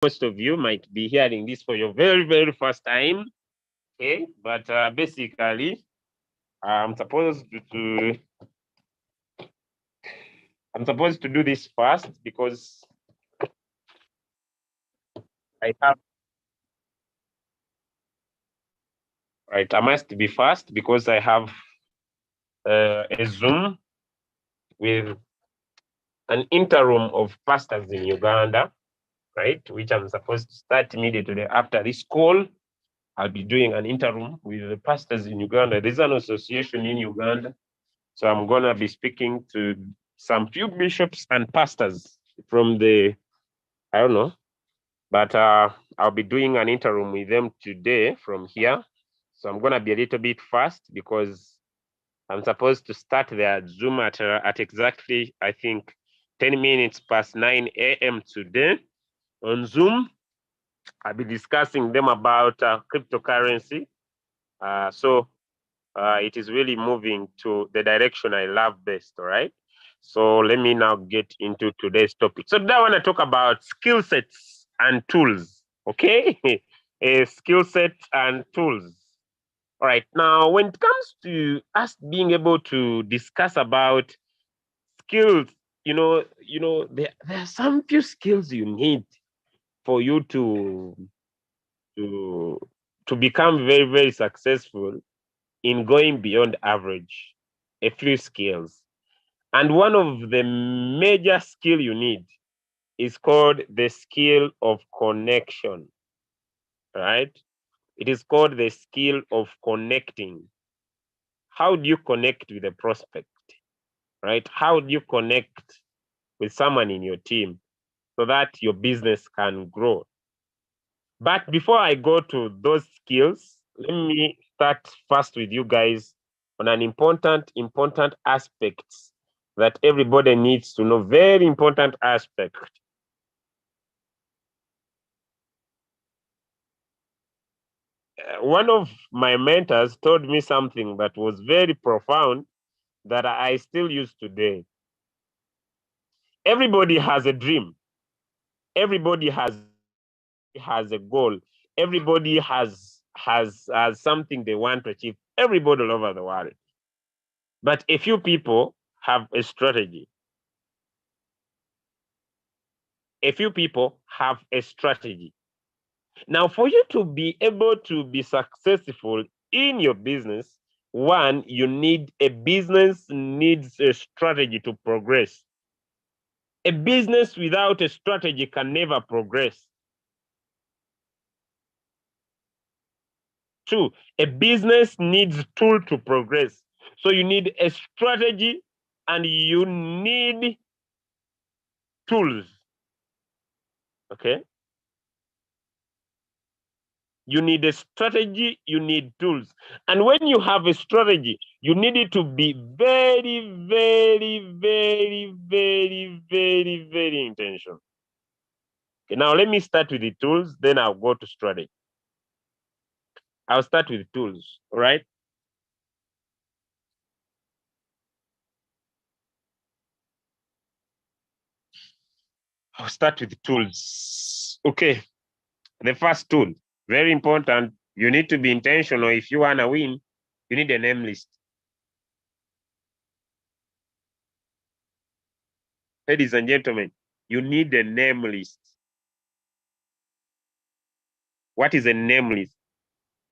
most of you might be hearing this for your very, very first time. Okay, but basically, I'm supposed to I'm supposed to do this fast because I have right. I must be fast because I have a Zoom with an interim of pastors in Uganda, right? Which I'm supposed to start immediately after this call. I'll be doing an interim with the pastors in Uganda. There's an association in Uganda. So I'm going to be speaking to some few bishops and pastors from I don't know, but I'll be doing an interim with them today from here. So I'm going to be a little bit fast because I'm supposed to start their Zoom at exactly, I think, 10 minutes past 9 a.m. today on Zoom. I'll be discussing them about cryptocurrency. So it is really moving to the direction I love best, all right? So let me now get into today's topic. So today I want to talk about skill sets and tools, okay? Skill sets and tools. All right, now when it comes to us being able to discuss about skills, there are some few skills you need for you to to become very, very successful in going beyond average, a few skills. And one of the major skill you need is called the skill of connection, right? It is called the skill of connecting. How do you connect with a prospect, right? How do you connect with someone in your team so that your business can grow? But before I go to those skills, let me start first with you guys on an important aspect that everybody needs to know. Very important aspect. One of my mentors told me something that was very profound that I still use today. Everybody has a dream. Everybody has a goal. Everybody has something they want to achieve. Everybody all over the world. But a few people have a strategy. A few people have a strategy. Now, for you to be able to be successful in your business, one, you need a business needs a strategy to progress. A business without a strategy can never progress. Two, a business needs tool to progress. So you need a strategy and you need tools. Okay? You need a strategy, you need tools. And when you have a strategy, you need it to be very, very, very, very, very, very intentional. Okay, now let me start with the tools, then I'll go to strategy. I'll start with tools, all right? I'll start with tools. Okay, the first tool, very important. You need to be intentional. If you want to win, you need a name list. Ladies and gentlemen, you need a name list. What is a name list?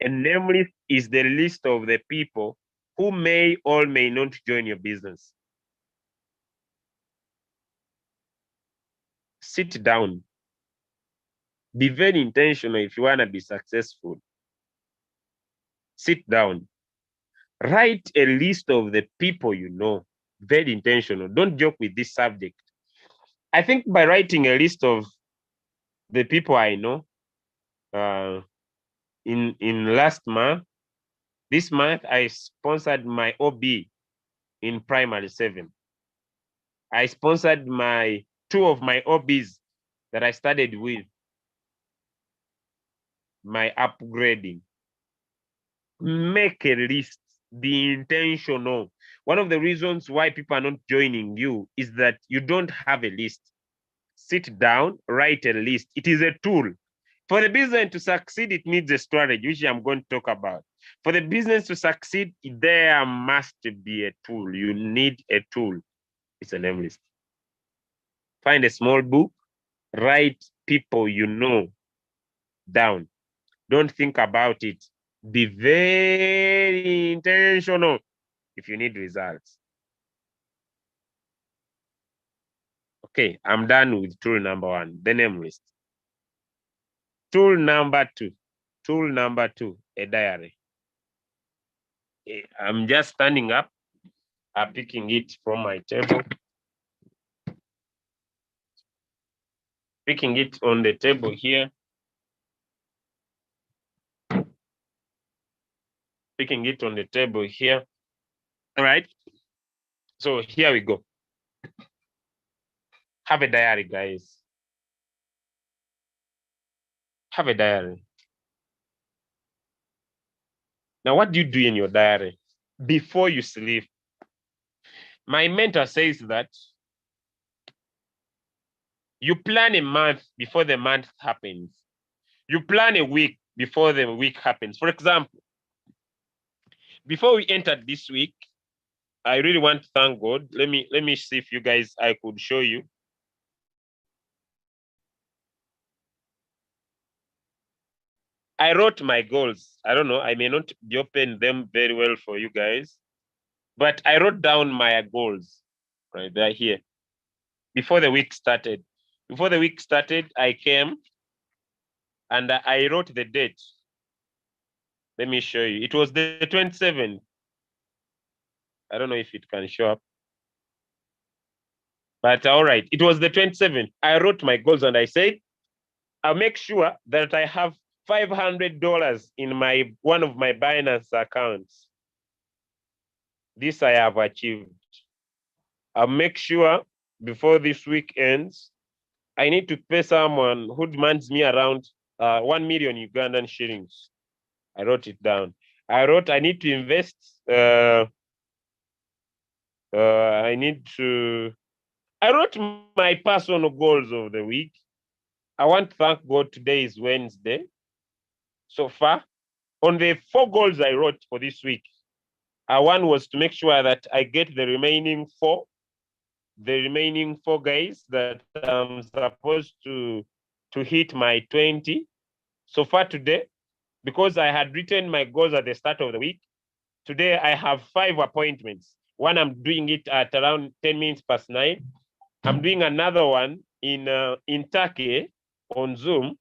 A name list is the list of the people who may or may not join your business. Sit down. Be very intentional if you want to be successful. Sit down. Write a list of the people you know. Very intentional. Don't joke with this subject. I think by writing a list of the people I know, in last month, this month I sponsored my OB in primary 7. I sponsored my two of my OBs that I started with, my upgrading. Make a list, be intentional. One of the reasons why people are not joining you is that you don't have a list. sit down, write a list. It is a tool. For the business to succeed, it needs a strategy, which I'm going to talk about. For the business to succeed, there must be a tool. You need a tool. It's a name list. Find a small book, write people you know down. Don't think about it. Be very intentional if you need results. Okay, I'm done with tool number one, the name list. Tool number two, a diary. I'm just standing up, I'm picking it from my table, picking it on the table here, picking it on the table here. All right, so here we go. Have a diary, guys. Have a diary. Now, what do you do in your diary before you sleep? My mentor says that you plan a month before the month happens. You plan a week before the week happens. For example, before we entered this week, I really want to thank God. Let me see if you guys, I could show you. I wrote my goals. I don't know, I may not be open them very well for you guys, but I wrote down my goals right there here before the week started. Before the week started, I came and I wrote the date. Let me show you. It was the 27th. I don't know if it can show up. But all right, it was the 27th. I wrote my goals and I said, I'll make sure that I have $500 in one of my Binance accounts. This I have achieved. I'll make sure before this week ends, I need to pay someone who demands me around 1 million Ugandan shillings. I wrote it down. I wrote I need to invest. I wrote my personal goals of the week. I want to thank God today is Wednesday. So far, on the 4 goals I wrote for this week, one was to make sure that I get the remaining four guys that I'm supposed to hit my 20. So far today, because I had written my goals at the start of the week, today I have 5 appointments. One, I'm doing it at around 10 minutes past 9. I'm doing another one in Turkey on Zoom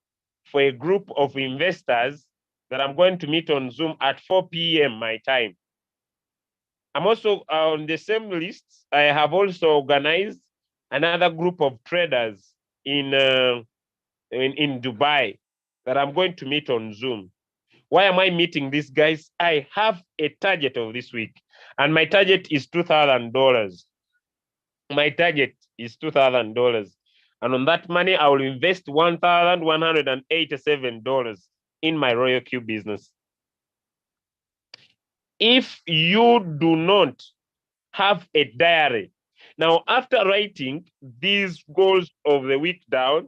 for a group of investors that I'm going to meet on Zoom at 4 p.m. my time. I'm also on the same list. I have also organized another group of traders in Dubai that I'm going to meet on Zoom. Why am I meeting these guys? I have a target of this week, and my target is $2,000. My target is $2,000. And on that money, I will invest $1,187 in my Royalq business. If you do not have a diary, now after writing these goals of the week down,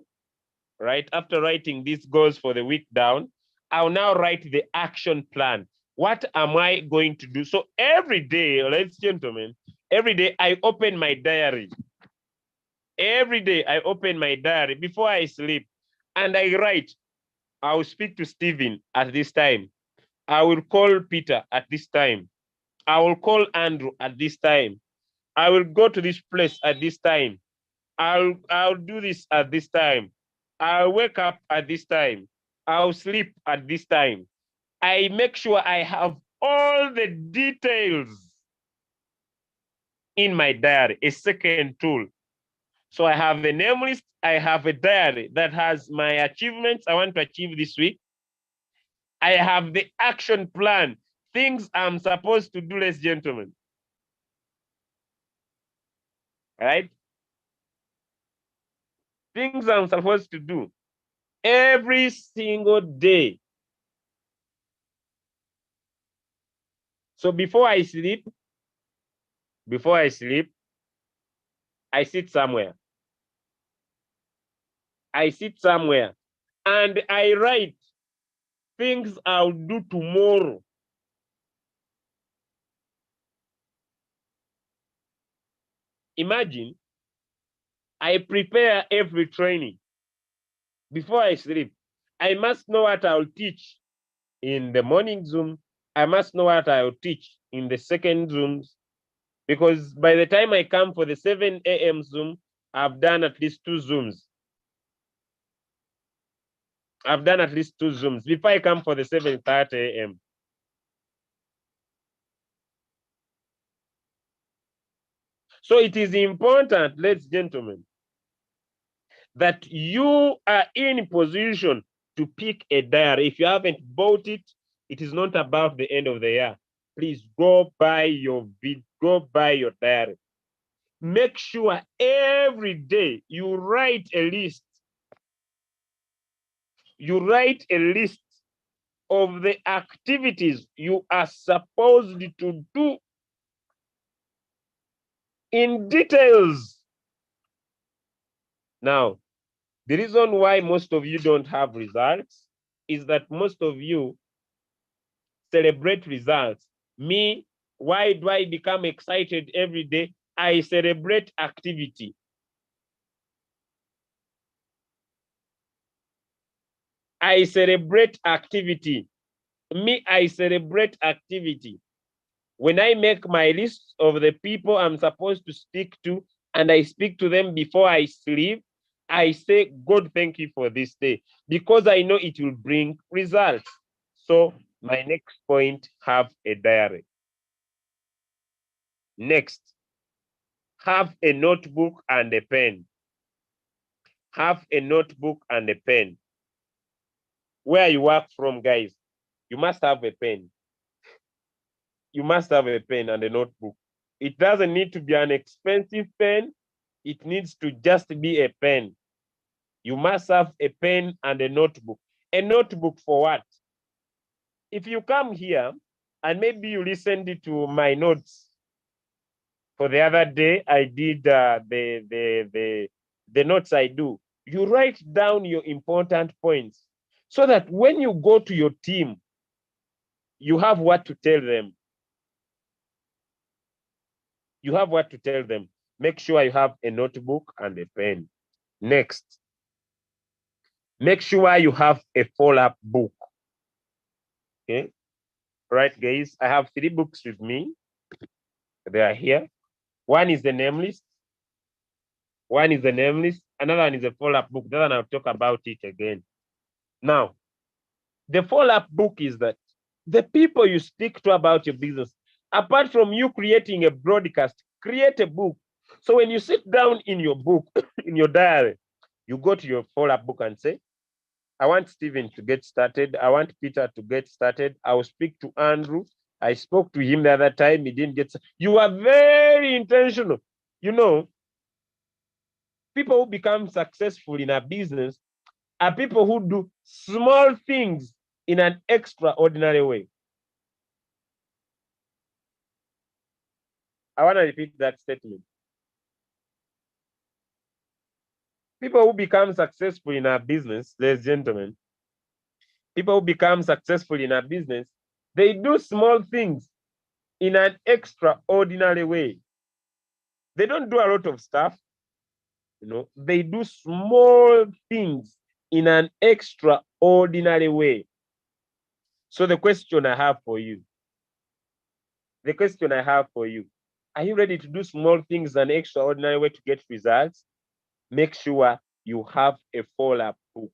right? After writing these goals for the week down, I'll now write the action plan. What am I going to do? So every day, ladies and gentlemen, every day I open my diary. Every day I open my diary before I sleep and I write, I will speak to Stephen at this time. I will call Peter at this time. I will call Andrew at this time. I will go to this place at this time. I'll do this at this time. I'll wake up at this time. I'll sleep at this time. I make sure I have all the details in my diary, a second tool. So I have a name list. I have a diary that has my achievements I want to achieve this week. I have the action plan, things I'm supposed to do, ladies and gentlemen. All right? Things I'm supposed to do every single day. So before I sleep, I sit somewhere. I sit somewhere and I write things I'll do tomorrow. Imagine I prepare every training before I sleep. I must know what I'll teach in the morning Zoom. I must know what I'll teach in the second Zooms, because by the time I come for the 7 a.m. Zoom, I've done at least 2 Zooms. I've done at least 2 Zooms before I come for the 7:30 a.m. So it is important, ladies and gentlemen, that you are in position to pick a diary. If you haven't bought it, it is not about the end of the year. Please go buy your diary. Make sure every day you write a list. You write a list of the activities you are supposed to do in details. Now, the reason why most of you don't have results is that most of you celebrate results. Me, why do I become excited every day? I celebrate activity. I celebrate activity. Me, I celebrate activity. When I make my list of the people I'm supposed to speak to, and I speak to them before I sleep, I say, God, thank you for this day, because I know it will bring results. So my next point, have a diary. Next, have a notebook and a pen. Have a notebook and a pen. Where you work from, guys, you must have a pen. You must have a pen and a notebook. It doesn't need to be an expensive pen. It needs to just be a pen. You must have a pen and a notebook. A notebook for what? If you come here and maybe you listened to my notes for the other day, I did the notes I do. You write down your important points so that when you go to your team, you have what to tell them. You have what to tell them. Make sure you have a notebook and a pen. Next, make sure you have a follow-up book. Okay. Right, guys. I have 3 books with me. They are here. One is the name list. One is the name list. Another one is a follow-up book. Then I'll talk about it again. Now, the follow-up book is that the people you speak to about your business, apart from you creating a broadcast, create a book. So when you sit down in your book, in your diary, you go to your follow-up book and say, I want Stephen to get started. I want Peter to get started. I will speak to Andrew. I spoke to him the other time. He didn't get. You are very intentional. You know, people who become successful in a business are people who do small things in an extraordinary way. I want to repeat that statement. People who become successful in our business, ladies and gentlemen, people who become successful in our business, they do small things in an extraordinary way. They don't do a lot of stuff, they do small things in an extraordinary way. So the question I have for you, are you ready to do small things in an extraordinary way to get results? Make sure you have a follow-up book.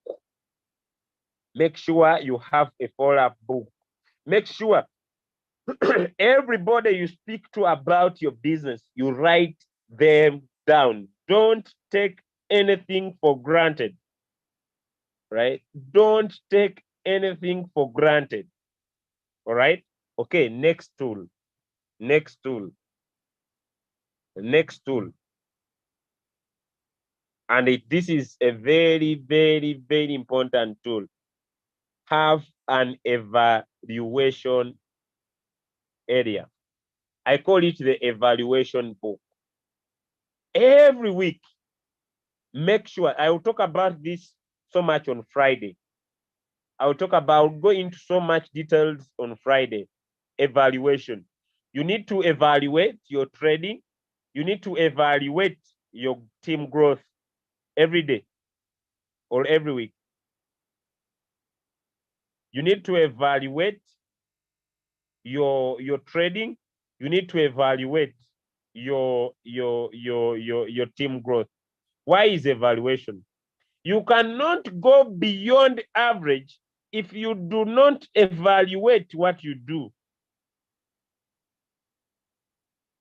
Make sure you have a follow-up book. Make sure everybody you speak to about your business, you write them down. Don't take anything for granted, right? Don't take anything for granted, all right? Okay, next tool. And this is a very, very, very important tool. Have an evaluation area. I call it the evaluation book. Every week, make sure, I will talk about this so much on Friday. I will go into so much details on Friday. Evaluation. You need to evaluate your trading. You need to evaluate your team growth every day or every week. You need to evaluate your trading. You need to evaluate your team growth. Why is evaluation? You cannot go beyond average if you do not evaluate what you do.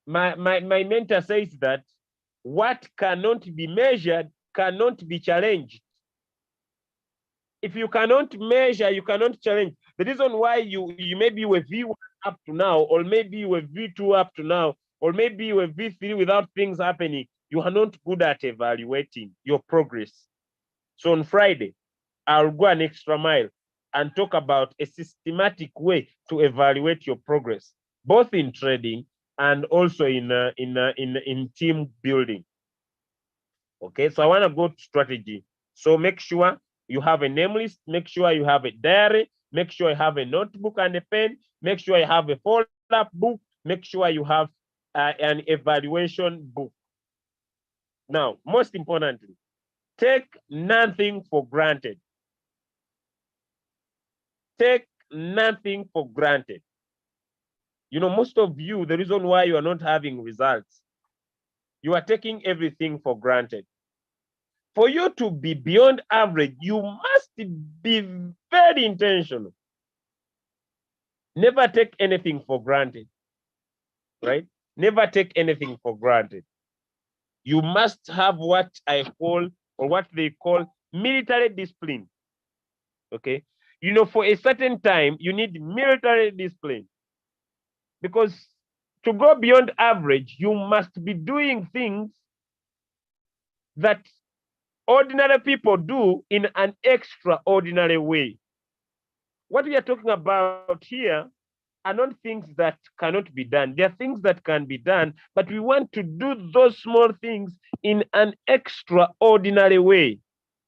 My mentor says that what cannot be measured cannot be challenged. If you cannot measure, you cannot challenge. The reason why you maybe you were V1 up to now, or maybe you were V2 up to now, or maybe you were V3 without things happening, you are not good at evaluating your progress. So on Friday, I'll go an extra mile and talk about a systematic way to evaluate your progress, both in trading and also in team building. Okay, so I want to go to strategy. So make sure you have a name list, make sure you have a diary, make sure you have a notebook and a pen, make sure you have a follow-up book, make sure you have an evaluation book. Now, most importantly, take nothing for granted. Take nothing for granted. You know, most of you, the reason why you are not having results, you are taking everything for granted. For you to be beyond average, you must be very intentional. Never take anything for granted, right? Never take anything for granted. You must have what I call, or what they call, military discipline, okay? You know, for a certain time, you need military discipline, because to go beyond average, you must be doing things that ordinary people do in an extraordinary way. What we are talking about here are not things that cannot be done. There are things that can be done, but we want to do those small things in an extraordinary way.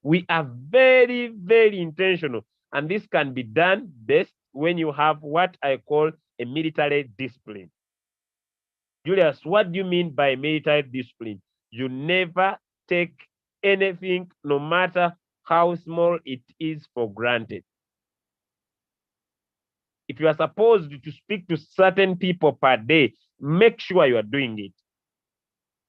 We are very, very intentional. And this can be done best when you have what I call a military discipline. Julius, what do you mean by military discipline? You never take anything, no matter how small it is, for granted. If you are supposed to speak to certain people per day, make sure you are doing it.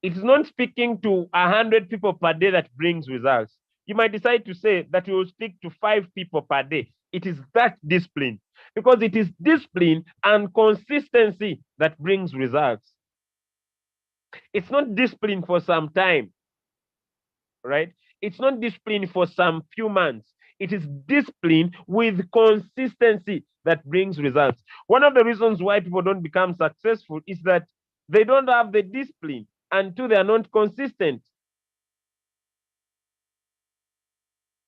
It's not speaking to 100 people per day that brings results. You might decide to say that you will speak to 5 people per day. It is that discipline, because it is discipline and consistency that brings results. It's not discipline for some time, right? It's not discipline for some few months. It is discipline with consistency that brings results. One of the reasons why people don't become successful is that they don't have the discipline until they are not consistent.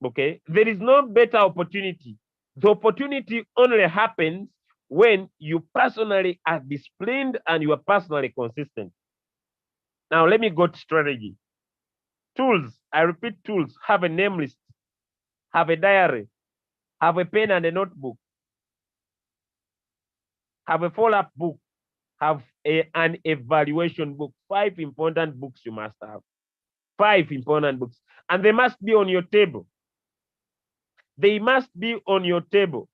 Okay, there is no better opportunity. The opportunity only happens when you personally are disciplined and you are personally consistent. Now, let me go to strategy. Tools, I repeat, tools. Have a name list, have a diary, have a pen and a notebook, have a follow-up book, have an evaluation book. 5 important books you must have. 5 important books. And they must be on your table. They must be on your table.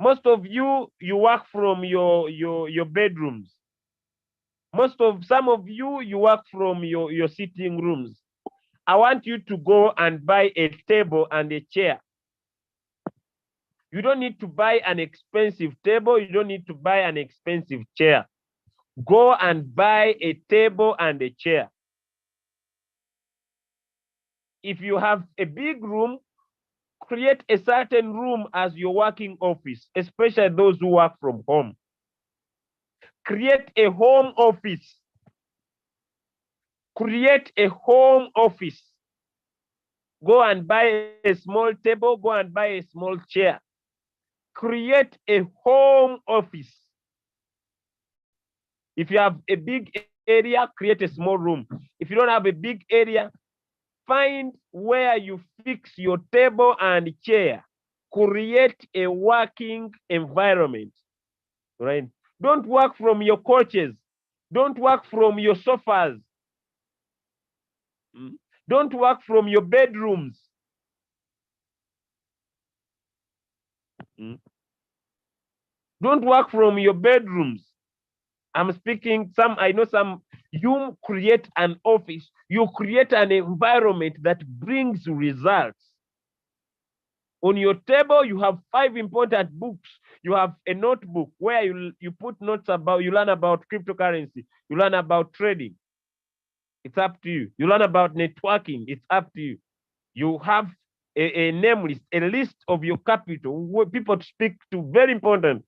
Most of you work from your bedrooms. Some of you work from your sitting rooms. I want you to go and buy a table and a chair. You don't need to buy an expensive table. You don't need to buy an expensive chair. Go and buy a table and a chair. If you have a big room, create a certain room as your working office, especially those who work from home. Create a home office. Create a home office. Go and buy a small table. Go and buy a small chair. Create a home office. If you have a big area, create a small room. If you don't have a big area, Find where you fix your table and chair. Create a working environment, right? Don't work from your couches. Don't work from your sofas. Don't work from your bedrooms. Don't work from your bedrooms. I'm speaking I know some, you create an office, you create an environment that brings results. On your table, you have 5 important books. You have a notebook where you put notes about, you learn about cryptocurrency, you learn about trading. It's up to you. You learn about networking. It's up to you. You have a name list, a list of your capital, people to speak to, very important.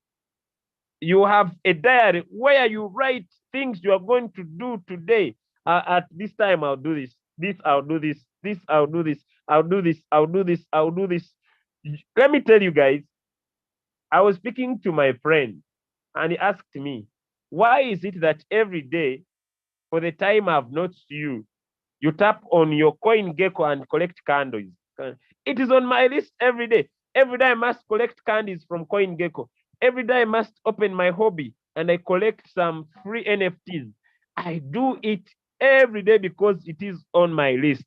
You have a diary where you write things you are going to do today. At this time, I'll do this. This, I'll do this. This, I'll do this. I'll do this. I'll do this. I'll do this. Let me tell you guys, I was speaking to my friend and he asked me, why is it that every day for the time I've noticed you, you tap on your CoinGecko and collect candles? It is on my list every day. Every day I must collect candies from CoinGecko. Every day I must open my hobby and I collect some free NFTs. I do it every day because it is on my list.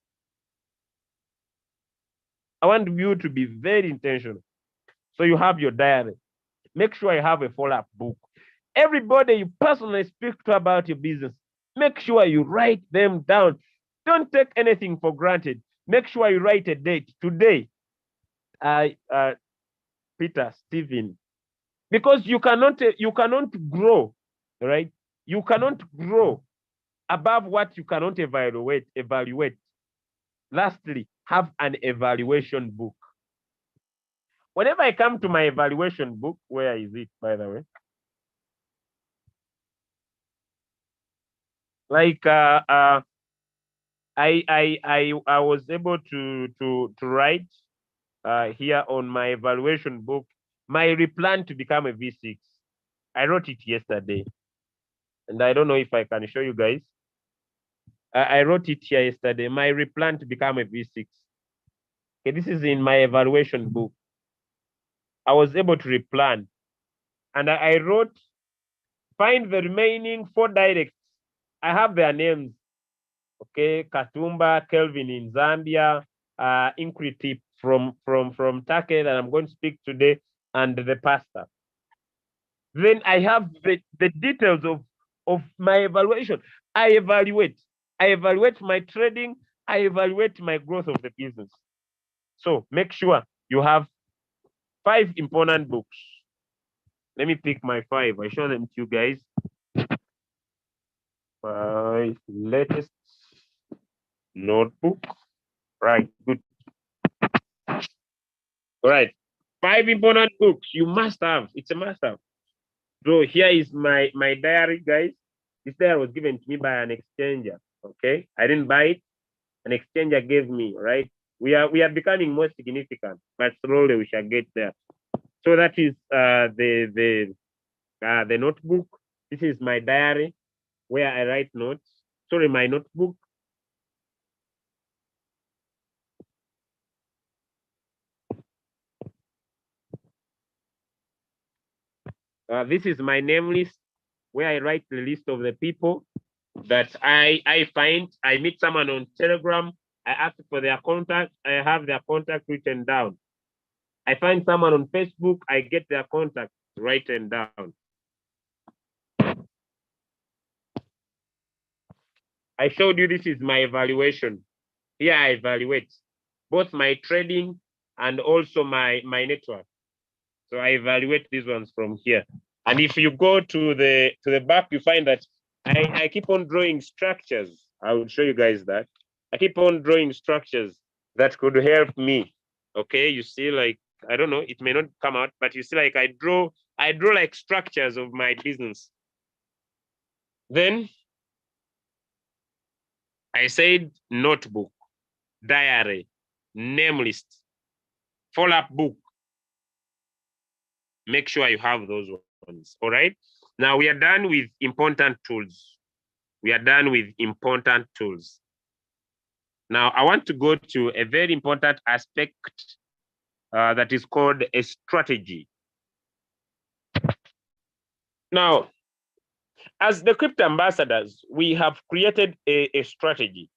I want you to be very intentional. So you have your diary. Make sure you have a follow-up book. Everybody you personally speak to about your business, make sure you write them down. Don't take anything for granted. Make sure you write a date. Today, Peter, Stephen, because you cannot grow, right? You cannot grow above what you cannot evaluate. Lastly, have an evaluation book. Whenever I come to my evaluation book, where is it, by the way? Like I was able to write here on my evaluation book my replan to become a V6. I wrote it yesterday, and I don't know if I can show you guys. I wrote it here yesterday. My replan to become a V6. Okay, this is in my evaluation book. I was able to replan, and I wrote, find the remaining 4 directs. I have their names. Okay, Katumba, Kelvin in Zambia, Inkriti from Turkey that I'm going to speak today, and the pastor. Then I have the details of my evaluation. I evaluate my trading, I evaluate my growth of the business. So make sure you have 5 important books. Let me pick my 5. I show them to you guys. 5 latest notebook. Right, good. All right. 5 important books you must have. It's a must have. So here is my diary, guys. This diary was given to me by an exchanger. Okay, I didn't buy it. An exchanger gave me. Right. We are becoming more significant, but slowly we shall get there. So that is the notebook. This is my diary where I write notes. Sorry, my notebook. This is my name list where I write the list of the people that I find. I meet someone on Telegram. I ask for their contact. I have their contact written down. I find someone on Facebook. I get their contact written down. I showed you this is my evaluation. Here I evaluate both my trading and also my network. So I evaluate these ones from here. And if you go to the back, you find that I keep on drawing structures. I will show you guys that. I keep on drawing structures that could help me. Okay, you see, like, I don't know, it may not come out, but you see, like, I draw like structures of my business. Then I said notebook, diary, name list, follow-up book. Make sure you have those ones. All right. Now we are done with important tools. We are done with important tools. Now, I want to go to a very important aspect that is called a strategy. Now, as the crypto ambassadors, we have created a strategy.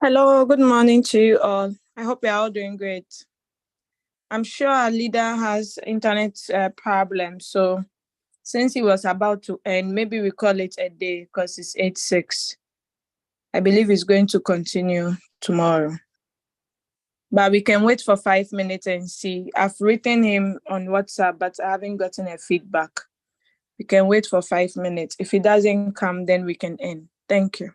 Hello, good morning to you all. I hope you're all doing great. I'm sure our leader has internet problems, so since he was about to end, maybe we call it a day because it's 8:06. I believe he's going to continue tomorrow. But we can wait for 5 minutes and see. I've written him on WhatsApp, but I haven't gotten a feedback. We can wait for 5 minutes. If he doesn't come, then we can end. Thank you.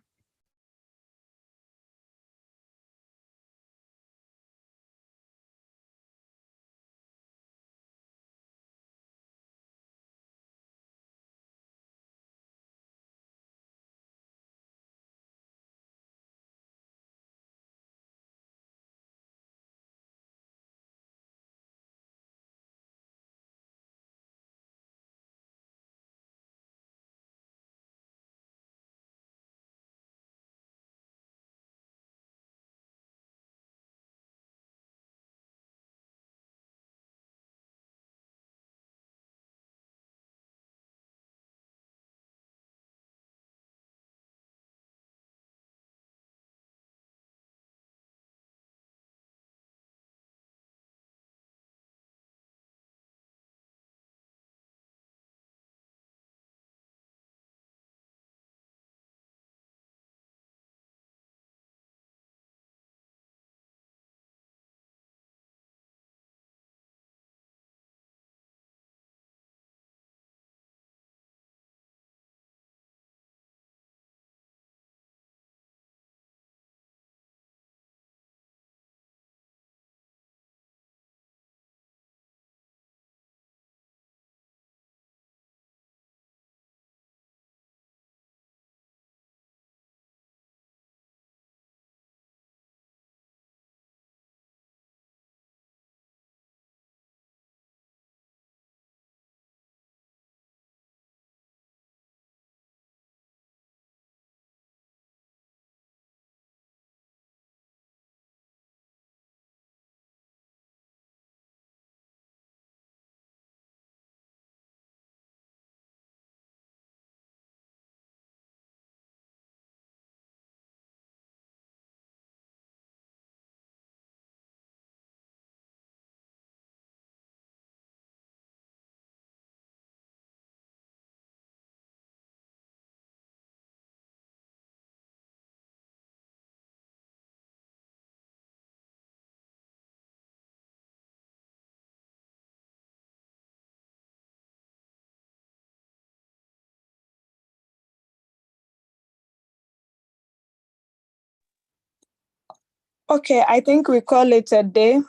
Okay, I think we call it a day.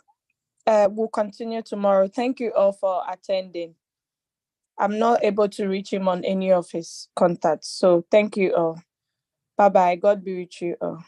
We'll continue tomorrow. Thank you all for attending. I'm not able to reach him on any of his contacts. So thank you all. Bye-bye. God be with you all.